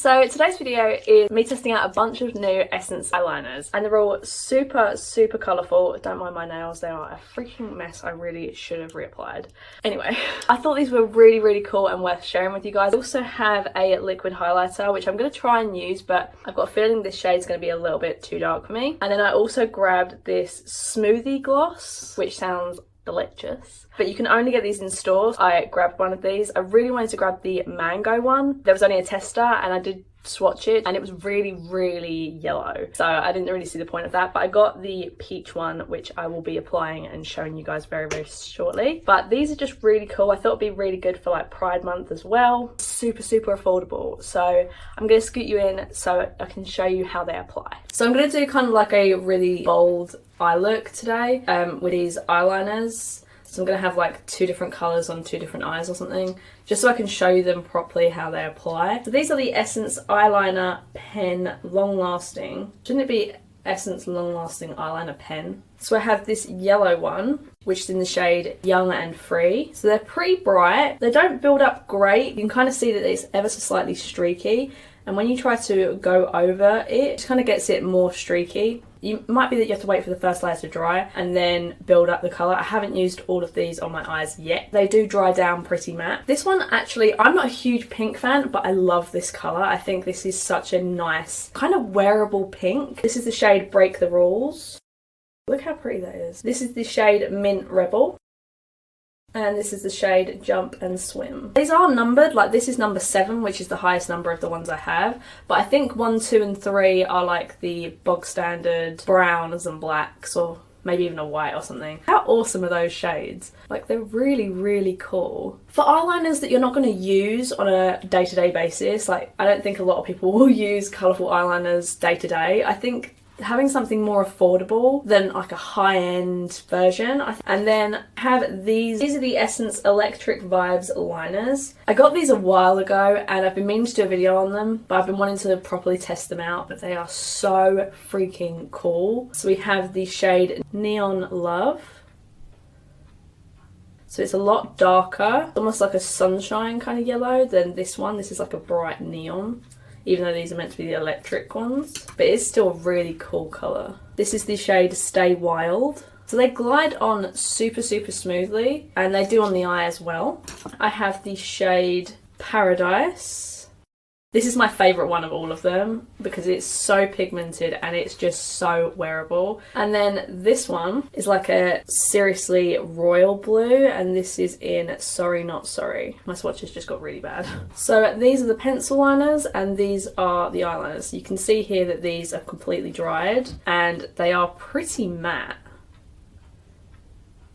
So today's video is me testing out a bunch of new Essence eyeliners, and they're all super colourful. Don't mind my nails, they are a freaking mess. I really should have reapplied. Anyway, I thought these were really cool and worth sharing with you guys. I also have a liquid highlighter which I'm going to try and use, but I've got a feeling this shade's going to be a little bit too dark for me. And then I also grabbed this Smoothie Gloss, which sounds delicious, but you can only get these in stores. I grabbed one of these. I really wanted to grab the mango one. There was only a tester and I did swatch it and it was really yellow, so I didn't really see the point of that. But I got the peach one, which I will be applying and showing you guys very shortly. But these are just really cool. I thought it'd be really good for like Pride month as well. Super affordable. So I'm going to scoot you in so I can show you how they apply. So I'm going to do kind of like a really bold eye look today with these eyeliners. So I'm going to have like two different colours on two different eyes or something, just so I can show you them properly how they apply. So these are the Essence Eyeliner Pen Long-Lasting. Shouldn't it be Essence Long-Lasting Eyeliner Pen? So I have this yellow one, which is in the shade Young and Free. So they're pretty bright. They don't build up great. You can kind of see that it's ever so slightly streaky. And when you try to go over it, it kind of gets it more streaky. It might be that you have to wait for the first layer to dry and then build up the colour. I haven't used all of these on my eyes yet. They do dry down pretty matte. This one, actually, I'm not a huge pink fan, but I love this colour. I think this is such a nice, kind of wearable pink. This is the shade Break the Rules. Look how pretty that is. This is the shade Mint Rebel. And this is the shade Jump and Swim. These are numbered, like this is number 7, which is the highest number of the ones I have. But I think 1, 2 and 3 are like the bog standard browns and blacks, or maybe even a white or something. How awesome are those shades? Like they're really cool. For eyeliners that you're not going to use on a day-to-day basis, like I don't think a lot of people will use colourful eyeliners day-to-day. I think having something more affordable than like a high-end version. And then have these are the Essence Electric Vibes liners. I got these a while ago and I've been meaning to do a video on them, but I've been wanting to properly test them out. But they are so freaking cool. So we have the shade Neon Love. So it's a lot darker, almost like a sunshine kind of yellow than this one. This is like a bright neon, even though these are meant to be the electric ones, but it's still a really cool colour. This is the shade Stay Wild. So they glide on super smoothly, and they do on the eye as well. I have the shade Paradise. This is my favourite one of all of them because it's so pigmented and it's just so wearable. And then this one is like a seriously royal blue, and this is in Sorry Not Sorry. My swatches just got really bad. So these are the pencil liners and these are the eyeliners. You can see here that these are completely dried and they are pretty matte.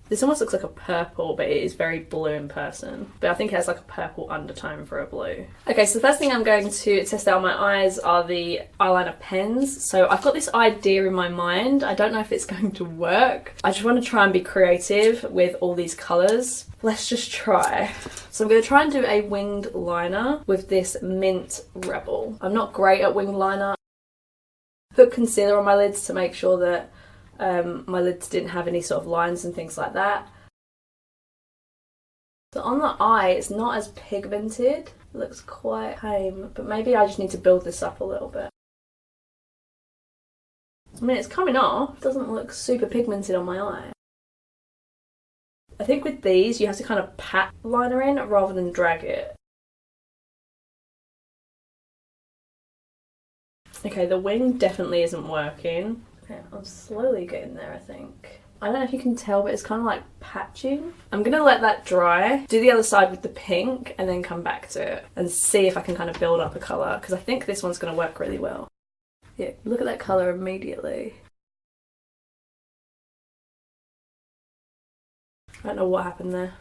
This almost looks like a purple, but it is very blue in person. But I think it has like a purple undertone for a blue. Okay, so the first thing I'm going to test out on my eyes are the eyeliner pens. So I've got this idea in my mind. I don't know if it's going to work. I just want to try and be creative with all these colours. Let's just try. So I'm going to try and do a winged liner with this Mint Rebel. I'm not great at winged liner. Put concealer on my lids to make sure that my lids didn't have any sort of lines and things like that. So on the eye, it's not as pigmented. It looks quite tame, but maybe I just need to build this up a little bit. I mean, it's coming off. It doesn't look super pigmented on my eye. I think with these, you have to kind of pat the liner in rather than drag it. Okay, the wing definitely isn't working. Okay, I'm slowly getting there, I think. I don't know if you can tell, but it's kind of like patching. I'm going to let that dry, do the other side with the pink, and then come back to it and see if I can kind of build up a colour, because I think this one's going to work really well. Yeah, look at that colour immediately. I don't know what happened there.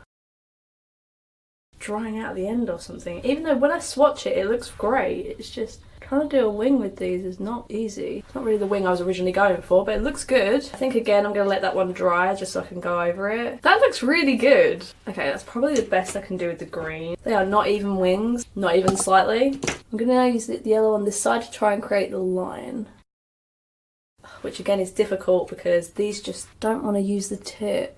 Drying out at the end or something. Even though when I swatch it, it looks great. It's just trying to do a wing with these is not easy. It's not really the wing I was originally going for, but it looks good. I think again I'm going to let that one dry just so I can go over it. That looks really good. Okay, that's probably the best I can do with the green. They are not even wings, not even slightly. I'm going to now use the yellow on this side to try and create the line, which again is difficult because these just don't want to use the tip.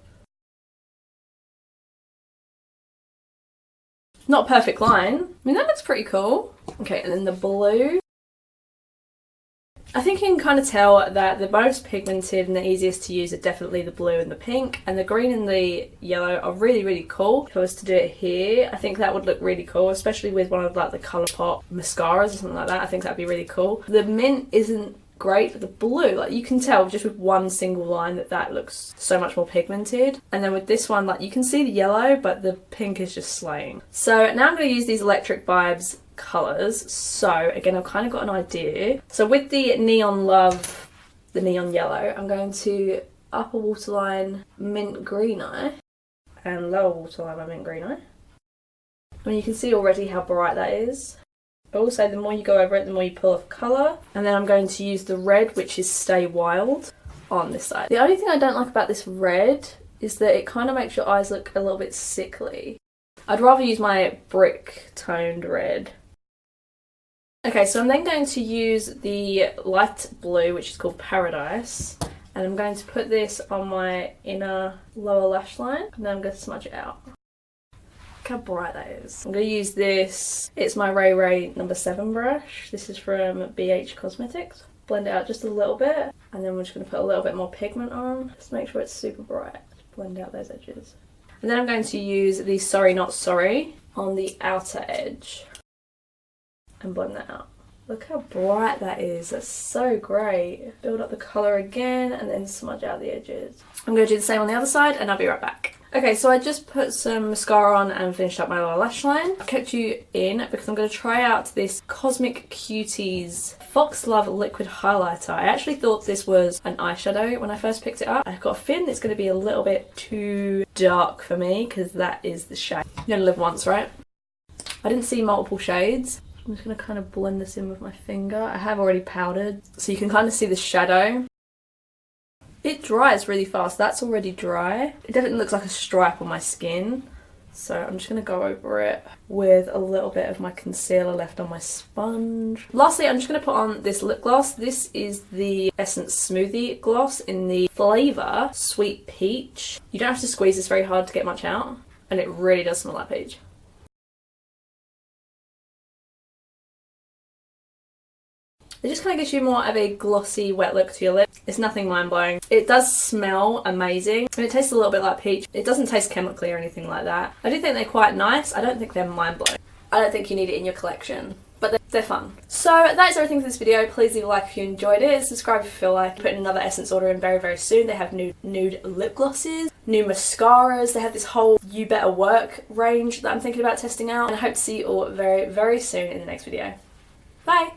Not a perfect line. I mean, that looks pretty cool. Okay, and then the blue. I think you can kind of tell that the most pigmented and the easiest to use are definitely the blue and the pink, and the green and the yellow are really, really cool. If I was to do it here, I think that would look really cool, especially with one of like the Colourpop mascaras or something like that. I think that'd be really cool. The mint isn't great, but the blue, like you can tell just with one single line that looks so much more pigmented. And then with this one, like you can see the yellow, but the pink is just slaying. So now I'm going to use these Electric Vibes colours. So again, I've kind of got an idea. So with the Neon Love, the neon yellow, I'm going to upper waterline mint green eye and lower waterline my mint green eye. I mean, you can see already how bright that is. Also, the more you go over it, the more you pull off colour. And then I'm going to use the red, which is Stay Wild, on this side. The only thing I don't like about this red is that it kind of makes your eyes look a little bit sickly. I'd rather use my brick toned red. Okay, so I'm then going to use the light blue, which is called Paradise, and I'm going to put this on my inner lower lash line, and then I'm going to smudge it out. Look how bright that is. I'm going to use this, it's my Ray Ray number 7 brush. This is from BH Cosmetics. Blend it out just a little bit, and then we're just going to put a little bit more pigment on, just make sure it's super bright. Just blend out those edges. And then I'm going to use the Sorry Not Sorry on the outer edge and blend that out. Look how bright that is. That's so great. Build up the colour again and then smudge out the edges. I'm going to do the same on the other side and I'll be right back. Okay, so I just put some mascara on and finished up my lower lash line. I've kept you in because I'm going to try out this Cosmic Cuties Fox Love Liquid Highlighter. I actually thought this was an eyeshadow when I first picked it up. I've got a feeling it's going to be a little bit too dark for me because that is the shade. You only live once, right? I didn't see multiple shades. I'm just going to kind of blend this in with my finger. I have already powdered, so you can kind of see the shadow. It dries really fast. That's already dry. It definitely looks like a stripe on my skin. So I'm just going to go over it with a little bit of my concealer left on my sponge. Lastly, I'm just going to put on this lip gloss. This is the Essence Smoothie Gloss in the flavour Sweet Peach. You don't have to squeeze this very hard to get much out, and it really does smell like peach. It just kind of gives you more of a glossy, wet look to your lips. It's nothing mind-blowing. It does smell amazing, and it tastes a little bit like peach. It doesn't taste chemically or anything like that. I do think they're quite nice. I don't think they're mind-blowing. I don't think you need it in your collection, but they're fun. So that's everything for this video. Please leave a like if you enjoyed it. Subscribe if you feel like putting another Essence order in very, very soon. They have new nude lip glosses, new mascaras. They have this whole You Better Work range that I'm thinking about testing out. And I hope to see you all very, very soon in the next video. Bye!